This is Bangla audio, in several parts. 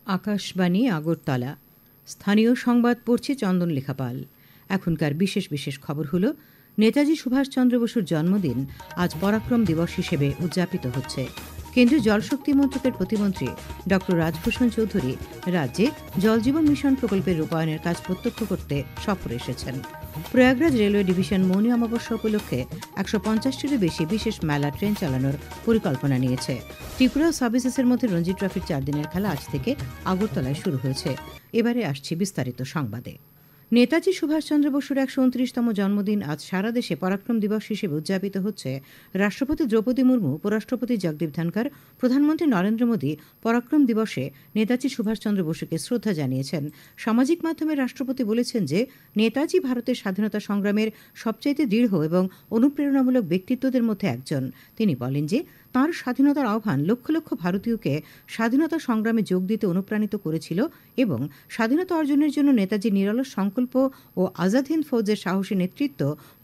আকাশবাণী আগরতলা। স্থানীয় সংবাদ পড়ছে চন্দন লেখাপাল। এখনকার বিশেষ বিশেষ খবর হলো, নেতাজি সুভাষচন্দ্র বসুর জন্মদিন আজ পরাক্রম দিবস হিসেবে উদযাপিত হচ্ছে। কেন্দ্রীয় জলশক্তি মন্ত্রকের প্রতিমন্ত্রী ড রাজভূষণ চৌধুরী রাজ্যে জলজীবন মিশন প্রকল্পের রূপায়ণের কাজ প্রত্যক্ষ করতে সফরে এসেছেন। প্রয়াগরাজ রেলওয়ে ডিভিশন মৌনী অমাবস্যা উপলক্ষে ১৫০টিরও বেশি বিশেষ মেলা ট্রেন চালানোর পরিকল্পনা নিয়েছে। ত্রিপুরা ও সার্ভিসেসের মধ্যে রঞ্জি ট্রফির ৪ দিনের খেলা আজ থেকে আগরতলায় শুরু হয়েছে। এবারে আসছি বিস্তারিত সংবাদে। নেতাজি সুভাষচন্দ্র বসুর ১২৯তম জন্মদিন আজ সারা দেশে পরাক্রম দিবস হিসেবে উদযাপিত হচ্ছে। রাষ্ট্রপতি দ্রৌপদী মুর্মু, উপরাষ্ট্রপতি জগদীপ ধনখড়, প্রধানমন্ত্রী নরেন্দ্র মোদী পরাক্রম দিবসে নেতাজি সুভাষচন্দ্র বসুকে শ্রদ্ধা জানিয়েছেন। সামাজিক মাধ্যমে রাষ্ট্রপতি বলেছেন যে নেতাজি ভারতের স্বাধীনতা সংগ্রামের সবচাইতে দৃঢ় এবং অনুপ্রেরণামূলক ব্যক্তিত্বদের মধ্যে একজন। তিনি বলেন যে তাঁর স্বাধীনতার আহ্বান লক্ষ লক্ষ ভারতীয়কে স্বাধীনতা সংগ্রামে যোগ দিতে অনুপ্রাণিত করেছিল এবং স্বাধীনতা অর্জনের জন্য নেতাজির নিরলস সংকল্প ও আজাদ হিন্দ ফৌজের সাহসী নেতৃত্ব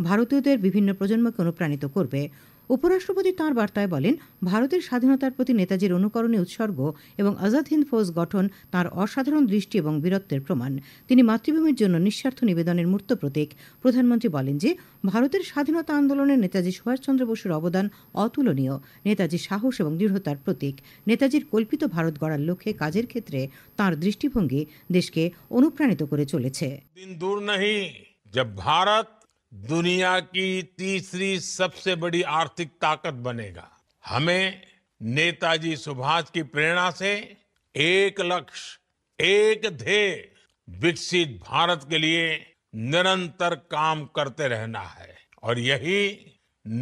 ভারতীয়দের বিভিন্ন প্রজন্মকে অনুপ্রাণিত করবে। উপরাষ্ট্রপতি তাঁর বার্তায় বলেন, ভারতের স্বাধীনতার প্রতি নেতাজির অনুকরণে উৎসর্গ এবং আজাদ হিন্দ ফৌজ গঠন তাঁর অসাধারণ দৃষ্টি এবং বীরত্বের প্রমাণ। তিনি মাতৃভূমির জন্য নিঃস্বার্থ নিবেদনের মূর্ত প্রতীক। প্রধানমন্ত্রী বলেন যে ভারতের স্বাধীনতা আন্দোলনে নেতাজি সুভাষচন্দ্র বসুর অবদান অতুলনীয়। নেতাজির সাহস এবং দৃঢ়তার প্রতীক। নেতাজির কল্পিত ভারত গড়ার লক্ষ্যে কাজের ক্ষেত্রে তাঁর দৃষ্টিভঙ্গি দেশকে অনুপ্রাণিত করে চলেছে। दिन दूर नहीं जब भारत दुनिया की तीसरी सबसे बड़ी आर्थिक ताकत बनेगा। हमें नेताजी सुभाष की प्रेरणा से एक लक्ष्य, एक ध्येय, विकसित भारत के लिए निरंतर काम करते रहना है और यही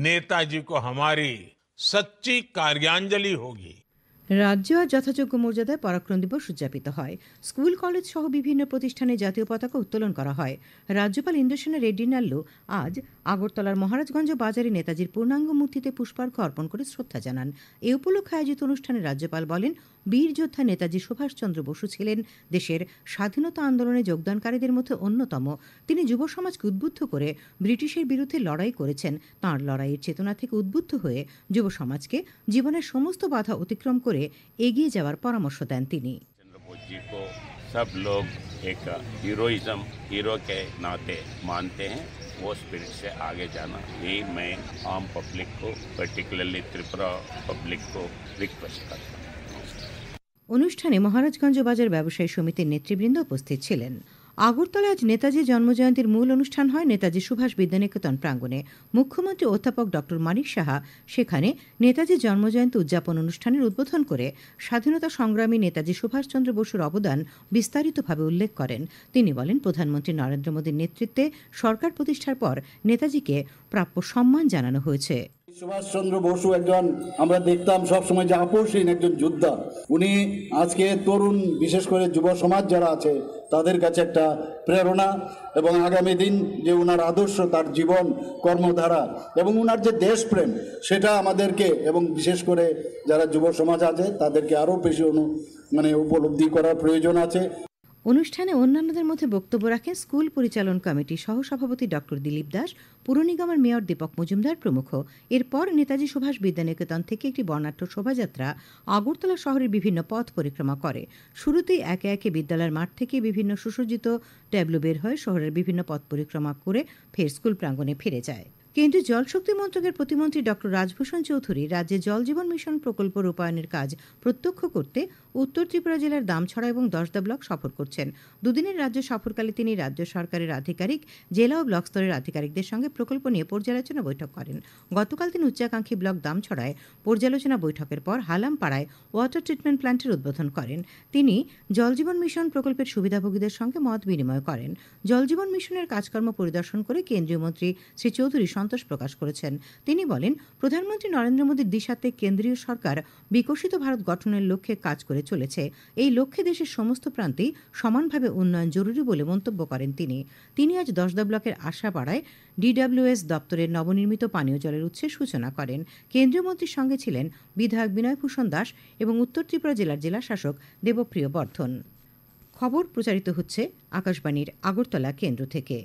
नेताजी को हमारी सच्ची कार्यांजलि होगी। রাজ্য আর যথাযোগ্য মর্যাদায় পরাক্রম দিবস উদযাপিত হয়। স্কুল, কলেজ সহ বিভিন্ন প্রতিষ্ঠানে জাতীয় পতাকা উত্তোলন করা হয়। রাজ্যপাল ইন্দ্রসেনা রেড্ডি নাল্লু আজ আগরতলার মহারাজগঞ্জ বাজারে নেতাজির পূর্ণাঙ্গ মূর্তিতে পুষ্পার্ঘ্য অর্পণ করে শ্রদ্ধা জানান। এ উপলক্ষে আয়োজিত অনুষ্ঠানে রাজ্যপাল বলেন, বীর যোদ্ধা নেতাজি সুভাষচন্দ্র বসু ছিলেন দেশের স্বাধীনতা আন্দোলনে যোগদানকারীদের মধ্যে অন্যতম। তিনি যুব সমাজকে উদ্বুদ্ধ করে ব্রিটিশের বিরুদ্ধে লড়াই করেছেন। তাঁর লড়াইয়ের চেতনা থেকে উদ্বুদ্ধ হয়ে যুব সমাজকে জীবনের সমস্ত বাধা অতিক্রম করে এগিয়ে যাওয়ার পরামর্শ দেন তিনি। सब लोग एक हीरोइज्म, हीरो के नाते मानते हैं, वो स्पिरिट से आगे जाना, यही मैं आम पब्लिक को, पर्टिकुलरली त्रिपुरा पब्लिक को रिक्वेस्ट करता हूँ। অনুষ্ঠানে মহারাজগঞ্জ বাজার ব্যবসায়ী সমিতির নেতৃবৃন্দ উপস্থিত ছিলেন। আগরতলায় আজ নেতাজি জন্মজয়ন্তীর মূল অনুষ্ঠান হয় নেতাজি সুভাষ বিদ্যানিকেতন প্রাঙ্গণে। মুখ্যমন্ত্রী অধ্যাপক ড মানিক সাহা সেখানে নেতাজি জন্মজয়ন্তী উদযাপন অনুষ্ঠানের উদ্বোধন করে স্বাধীনতা সংগ্রামী নেতাজি সুভাষচন্দ্র বসুর অবদান বিস্তারিতভাবে উল্লেখ করেন। তিনি বলেন, প্রধানমন্ত্রী নরেন্দ্র মোদীর নেতৃত্বে সরকার প্রতিষ্ঠার পর নেতাজিকে প্রাপ্য সম্মান জানানো হয়েছে। সুভাষচন্দ্র বসু একজন, আমরা দেখতাম সবসময় যে আপোষহীন একজন যোদ্ধা। উনি আজকে তরুণ, বিশেষ করে যুব সমাজ যারা আছে তাদের কাছে একটা প্রেরণা, এবং আগামী দিন যে উনার আদর্শ, তার জীবন কর্মধারা এবং উনার যে দেশপ্রেম, সেটা আমাদেরকে এবং বিশেষ করে যারা যুব সমাজ আছে তাদেরকে আরও বেশি উপলব্ধি করার প্রয়োজন আছে। অনুষ্ঠানে অন্যান্যদের মধ্যে বক্তব্য রাখেন স্কুল পরিচালন কমিটির সহসভাপতি ড দিলীপ দাস, পুর নিগমের মেয়র দীপক মজুমদার প্রমুখ। এরপর নেতাজি সুভাষ বিদ্যানিকেতন থেকে একটি বর্ণাঢ্য শোভাযাত্রা আগরতলা শহরের বিভিন্ন পথ পরিক্রমা করে। শুরুতেই একে একে বিদ্যালয়ের মাঠ থেকে বিভিন্ন সুসজ্জিত ট্যাবলো বের হয়ে শহরের বিভিন্ন পথ পরিক্রমা করে ফের স্কুল প্রাঙ্গণে ফিরে যায়। কেন্দ্রীয় জলশক্তি মন্ত্রকের প্রতিমন্ত্রী ড রাজভূষণ চৌধুরী রাজ্যে জলজীবন মিশন প্রকল্প রূপায়ণের কাজ প্রত্যক্ষ করতে উত্তর ত্রিপুরা জেলার দামছড়া এবং দশদা ব্লক সফর করছেন। দুদিনের রাজ্য সফরকালে তিনি রাজ্য সরকারের আধিকারিক, জেলা ও ব্লক স্তরের আধিকারিকদের সঙ্গে প্রকল্প নিয়ে পর্যালোচনা বৈঠক করেন। গতকাল তিনি উচ্চাকাঙ্ক্ষী ব্লক দামছড়ায় পর্যালোচনা বৈঠকের পর হালামপাড়ায় ওয়াটার ট্রিটমেন্ট প্ল্যান্টের উদ্বোধন করেন। তিনি জলজীবন মিশন প্রকল্পের সুবিধাভোগীদের সঙ্গে মত বিনিময় করেন। জলজীবন মিশনের কাজকর্ম পরিদর্শন করে কেন্দ্রীয় মন্ত্রী শ্রী চৌধুরী সন্তোষ প্রকাশ করেছেন। তিনি বলেন, প্রধানমন্ত্রী নরেন্দ্র মোদীর দিশাতে কেন্দ্রীয় সরকার বিকশিত ভারত গঠনের লক্ষ্যে কাজ করে চলেছে। এই লক্ষ্যে দেশের সমস্ত প্রান্তেই সমানভাবে উন্নয়ন জরুরি বলে মন্তব্য করেন তিনি আজ দশদা ব্লকের আশাপাড়ায় ডিডব্লিউএস দপ্তরের নবনির্মিত পানীয় জলের উৎসের সূচনা করেন। কেন্দ্রীয় মন্ত্রীর সঙ্গে ছিলেন বিধায়ক বিনয়ভূষণ দাস এবং উত্তর ত্রিপুরা জেলার জেলাশাসক দেবপ্রিয় বর্ধন। খবর প্রচারিত হচ্ছে আকাশবাণীর আগরতলা কেন্দ্র থেকে।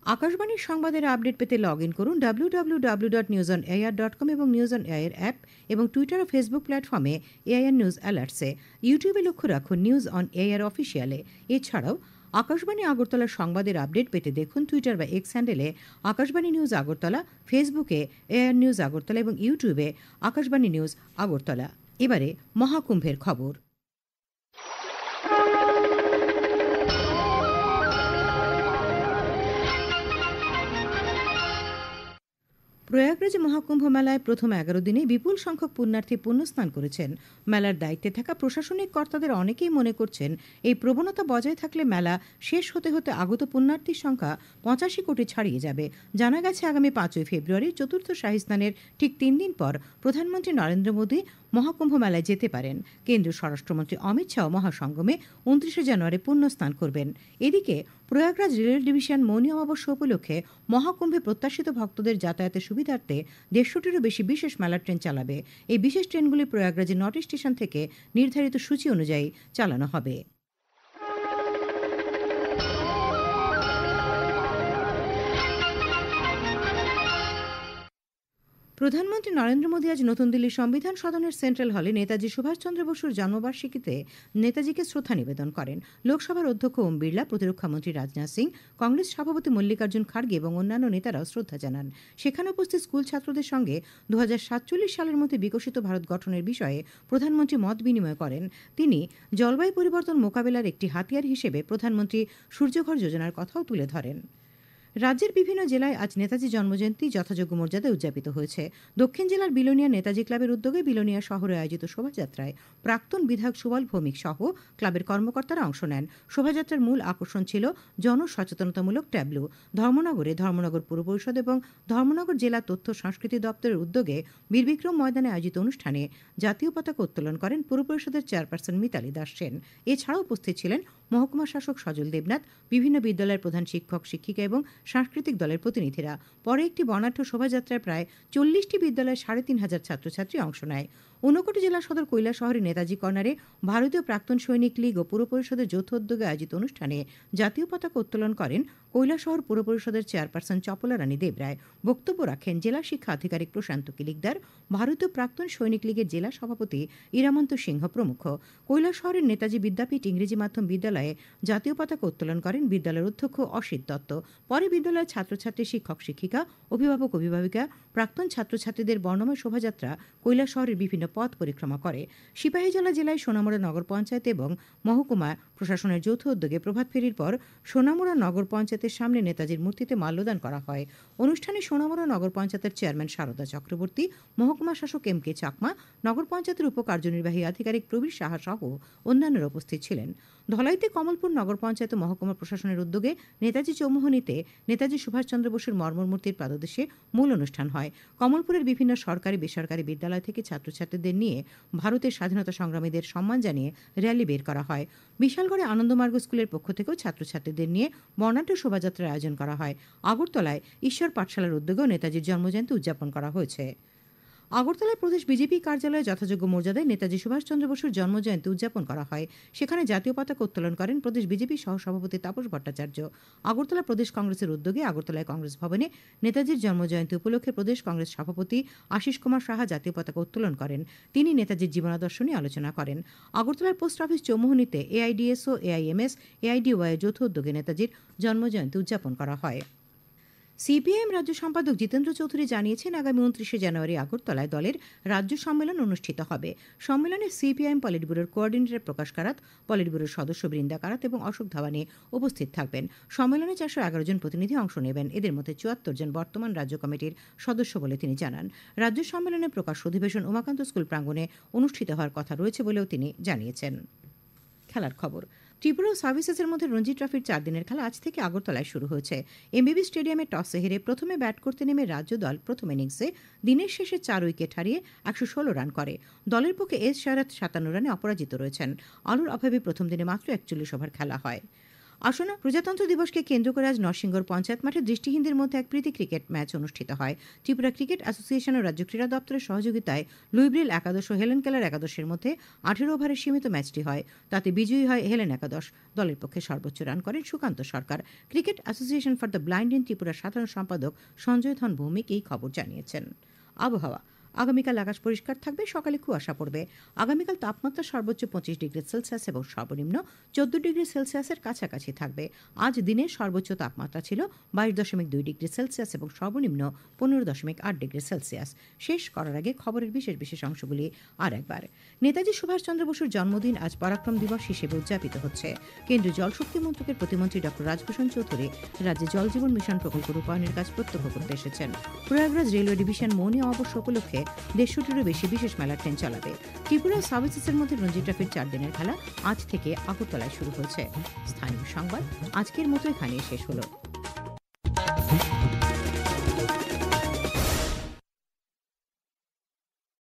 আকাশবাণীর সংবাদের আপডেট পেতে লগ ইন করুন www.newsonair.com এবং নিউজ অন এয়ার অ্যাপ এবং টুইটার ও ফেসবুক প্ল্যাটফর্মে এআইআর নিউজ অ্যালার্টসে। ইউটিউবে লক্ষ্য রাখুন নিউজ অন এয়ার অফিসিয়ালে। এছাড়াও আকাশবাণী আগরতলার সংবাদের আপডেট পেতে দেখুন টুইটার বা এক্স হ্যান্ডেলে আকাশবাণী নিউজ আগরতলা, ফেসবুকে এআইআর নিউজ আগরতলা এবং ইউটিউবে আকাশবাণী নিউজ আগরতলা। এবারে মহাকুম্ভের খবর। প্রয়াগরাজে মহাকুম্ভ মেলায় প্রথম 11 দিনে বিপুল সংখ্যক পুণ্যার্থী পুণ্যস্নান করেছেন। মেলার দায়িত্বে থাকা প্রশাসনিক কর্তাদের অনেকেই মনে করছেন এই প্রবণতা বজায় থাকলে মেলা শেষ হতে হতে আগত পুণ্যার্থীর সংখ্যা 85 কোটি ছাড়িয়ে যাবে। জানা গেছে আগামী 5 ফেব্রুয়ারি চতুর্থ শাহী স্নানের ঠিক 3 দিন পর প্রধানমন্ত্রী নরেন্দ্র মোদী মহাকুম্ভ মেলায় যেতে পারেন। কেন্দ্রীয় স্বরাষ্ট্রমন্ত্রী অমিত শাহ মহাসঙ্গমে 29 জানুয়ারি পুণ্যস্নান করবেন। এদিকে প্রয়াগরাজ রেল ডিভিশন মৌনী অমাবস্যা উপলক্ষে মহাকুম্ভে প্রত্যাশিত ভক্তদের যাতায়াতের সুবিধার্থে 150টিরও বেশি বিশেষ মেলা ট্রেন চালাবে। এই বিশেষ ট্রেনগুলি প্রয়াগরাজের 9টি স্টেশন থেকে নির্ধারিত সূচি অনুযায়ী চালানো হবে। প্রধানমন্ত্রী নরেন্দ্র মোদী আজ নতুন দিল্লির সংবিধান সদনের সেন্ট্রাল হলে নেতাজি সুভাষচন্দ্র বসুর জন্মবার্ষিকীতে নেতাজিকে শ্রদ্ধা নিবেদন করেন। লোকসভার অধ্যক্ষ ওম বিড়লা, প্রতিরক্ষামন্ত্রী রাজনাথ সিং, কংগ্রেস সভাপতি মল্লিকার্জুন খার্গে এবং অন্যান্য নেতারাও শ্রদ্ধা জানান। সেখানে উপস্থিত স্কুল ছাত্রদের সঙ্গে 2047 সালের মধ্যে বিকশিত ভারত গঠনের বিষয়ে প্রধানমন্ত্রী মত বিনিময় করেন। তিনি জলবায়ু পরিবর্তন মোকাবেলার একটি হাতিয়ার হিসেবে প্রধানমন্ত্রী সূর্যঘর যোজনার কথাও তুলে ধরেন। রাজ্যের বিভিন্ন জেলায় আজ নেতাজি জন্মজয়ন্তী যথাযোগ্য মর্যাদায় উদযাপিত হয়েছে। দক্ষিণ জেলার বিলোনিয়া নেতাজি ক্লাবের উদ্যোগে বিলোনিয়া শহরে আয়োজিত শোভাযাত্রায় প্রাক্তন বিধায়ক সুবল ভৌমিক সহ ক্লাবের কর্মকর্তারা অংশ নেন। শোভাযাত্রার মূল আকর্ষণ ছিল জনসচেতনতামূলক ট্যাবলো। ধর্মনগরে ধর্মনগর পুর পরিষদ এবং ধর্মনগর জেলা তথ্য সংস্কৃতি দপ্তরের উদ্যোগে বীরবিক্রম ময়দানে আয়োজিত অনুষ্ঠানে জাতীয় পতাকা উত্তোলন করেন পুর পরিষদের চেয়ারপারসন মিতালি দাস সেন। এছাড়াও উপস্থিত ছিলেন মহকুমা শাসক সজল দেবনাথ, বিভিন্ন বিদ্যালয়ের প্রধান শিক্ষক শিক্ষিকা এবং সাংস্কৃতিক দলের প্রতিনিধিরা। পরে একটি বর্ণাঢ্য শোভাযাত্রায় প্রায় 40টি বিদ্যালয়ের 3,500 ছাত্রছাত্রী অংশ নেয়। ঊনকোটি জেলা সদর কৈলাসহরে নেতাজি কর্নারে ভারতীয় প্রাক্তন সৈনিক লীগ ও পুর পরিষদের যৌথ উদ্যোগে আয়োজিত অনুষ্ঠানে জাতীয় পতাকা উত্তোলন করেন কৈলাসহর পুর পরিষদের চেয়ারপারসন চপলা রানী দেবরায়। বক্তব্য রাখেন জেলা শিক্ষা আধিকারিক প্রশান্ত কিলিকদার, ভারতীয় প্রাক্তন সৈনিক লীগের জেলা সভাপতি ইরামন্ত সিংহ প্রমুখ। কৈলাসহরের নেতাজি বিদ্যাপীঠ ইংরেজি মাধ্যম বিদ্যালয়ে জাতীয় পতাকা উত্তোলন করেন বিদ্যালয়ের অধ্যক্ষ অসিত দত্ত। পরে বিদ্যালয়ের ছাত্রছাত্রী, শিক্ষক শিক্ষিকা, অভিভাবক অভিভাবিকা, প্রাক্তন ছাত্রছাত্রীদের বর্ণময় শোভাযাত্রা কৈলাসহরের বিভিন্ন পথ পরিক্রমা করে। সিপাহীজলা জেলায় সোনামুড়া নগর পঞ্চায়েত এবং মহকুমা প্রশাসনের যৌথ উদ্যোগে প্রভাত ফেরির পর সোনামুড়া নগর পঞ্চায়েতের সামনে নেতাজির মূর্তিতে মাল্যদান করা হয়। অনুষ্ঠানে সোনামুড়া নগর পঞ্চায়েতের চেয়ারম্যান শারদা চক্রবর্তী, মহকুমা শাসক এম কে চাকমা, নগর পঞ্চায়েতের উপকার্যনির্বাহী আধিকারিক প্রবীর সাহা সহ অন্যান্যরা উপস্থিত ছিলেন। ধলাইতে কমলপুর নগর পঞ্চায়েত ও মহকুমা প্রশাসনের উদ্যোগে নেতাজি চৌমুহনীতে নেতাজি সুভাষচন্দ্র বসুর মর্মমূর্তির পাদদেশে মূল অনুষ্ঠান হয়। কমলপুরের বিভিন্ন সরকারি বেসরকারি বিদ্যালয় থেকে ছাত্রছাত্রীদের নিয়ে ভারতের স্বাধীনতা সংগ্রামীদের সম্মান জানিয়ে র্যালি বের করা হয়। বিশালগড়ে আনন্দমার্গ স্কুলের পক্ষ থেকেও ছাত্রছাত্রীদের নিয়ে বর্ণাঢ্য শোভাযাত্রার আয়োজন করা হয়। আগরতলায় ঈশ্বর পাঠশালার উদ্যোগেও নেতাজির জন্মজয়ন্তী উদযাপন করা হয়েছে। আগরতলায় প্রদেশ বিজেপি কার্যালয়ে যথাযোগ্য মর্যাদায় নেতাজি সুভাষচন্দ্র বসুর জন্মজয়ন্তী উদযাপন করা হয়। সেখানে জাতীয় পতাকা উত্তোলন করেন প্রদেশ বিজেপি সহসভাপতি তাপস ভট্টাচার্য। আগরতলা প্রদেশ কংগ্রেসের উদ্যোগে আগরতলায় কংগ্রেস ভবনে নেতাজির জন্মজয়ন্তী উপলক্ষে প্রদেশ কংগ্রেস সভাপতি আশিস কুমার সাহা জাতীয় পতাকা উত্তোলন করেন। তিনি নেতাজির জীবনাদর্শ নিয়ে আলোচনা করেন। আগরতলার পোস্ট অফিস চৌমুহনীতে এআইডিএসও, এআইএমএস, এআইডিওয়াই যৌথ উদ্যোগে নেতাজির জন্মজয়ন্তী উদযাপন করা হয়। সিপিআইএম রাজ্য সম্পাদক জিতেন্দ্র চৌধুরী জানিয়েছেন, আগামী 29 জানুয়ারি আগরতলায় দলের রাজ্য সম্মেলন অনুষ্ঠিত হবে। সম্মেলনে সিপিআইএম পলিট ব্যুরোর কোঅর্ডিনেটর প্রকাশ কারাত, পলিট ব্যুরোর সদস্য বৃন্দা কারাত এবং অশোক ধাওয়ানি উপস্থিত থাকবেন। সম্মেলনে 411 জন প্রতিনিধি অংশ নেবেন। এদের মধ্যে 74 জন বর্তমান রাজ্য কমিটির সদস্য বলে তিনি জানান। রাজ্য সম্মেলনে প্রকাশ অধিবেশন উমাকান্ত স্কুল প্রাঙ্গণে অনুষ্ঠিত হওয়ার কথা রয়েছে বলেও তিনি জানিয়েছেন। খেলার খবর। ত্রিপুরা সার্ভিসেসের মধ্যে রঞ্জি ট্রফির 4 দিনের খেলা আজ থেকে আগরতলায় শুরু হয়েছে। এমবিবি স্টেডিয়ামে টসে হেরে প্রথমে ব্যাট করতে নেমে রাজ্য দল প্রথম ইনিংসে দিনের শেষে 4 উইকেট হারিয়ে 116 রান করে। দলের পক্ষে এস শারাত 57 রানে অপরাজিত রয়েছেন। আলোর অভাবে প্রথম দিনে মাত্র 41 ওভার খেলা হয়। আসন্ন প্রজাতন্ত্র দিবসকে কেন্দ্র করে আজ নরসিংগড় পঞ্চায়েত মাঠে দৃষ্টিহীনদের মধ্যে এক প্রীতি ক্রিকেট ম্যাচ অনুষ্ঠিত হয়। ত্রিপুরা ক্রিকেট অ্যাসোসিয়েশন ও রাজ্য ক্রীড়া দপ্তরের সহযোগিতায় লুইব্রিল একাদশ ও হেলেন কেলার একাদশের মধ্যে 18 ওভারের সীমিত ম্যাচটি হয়। তাতে বিজয়ী হয় হেলেন একাদশ। দলের পক্ষে সর্বোচ্চ রান করেন Sukanta Sarkar. Cricket association for the blind in ত্রিপুরার সাধারণ সম্পাদক সঞ্জয় ধন ভৌমিক এই খবর জানিয়েছেন। আবহাওয়া আগামীকাল আকাশ পরিষ্কার থাকবে, সকালে কুয়াশা পড়বে। আগামীকাল তাপমাত্রা সর্বোচ্চ 25 ডিগ্রি সেলসিয়াস এবং সর্বনিম্ন 14 ডিগ্রি সেলসিয়াসের কাছাকাছি থাকবে। আজ দিনে সর্বোচ্চ তাপমাত্রা ছিল 22.2 ডিগ্রি সেলসিয়াস এবং সর্বনিম্ন 15.8 ডিগ্রি সেলসিয়াস। শেষ করার আগে খবরের বিশেষ বিশেষ অংশগুলি আর একবার। নেতাজি সুভাষচন্দ্র বসুর জন্মদিন আজ পরাক্রম দিবস হিসেবে উদযাপিত হচ্ছে। কেন্দ্রীয় জলশক্তি মন্ত্রকের প্রতিমন্ত্রী ডক্টর রাজভূষণ চৌধুরী রাজ্যে জল জীবন মিশন প্রকল্প রূপায়ণের কাজ প্রত্যক্ষ করতে এসেছেন। প্রয়াগরাজ রেলওয়ে ডিভিশন মৌনী অমাবস্যা উপলক্ষে 150টিরও বেশি বিশেষ মেলা ট্রেন চালাবে। ত্রিপুরা সার্ভিসেসের মধ্যে রঞ্জি ট্রফির 4 দিনের খেলা আজ থেকে আগরতলায় শুরু হয়েছে। স্থানীয় সংবাদ আজকের মতো এখানেই শেষ হলো।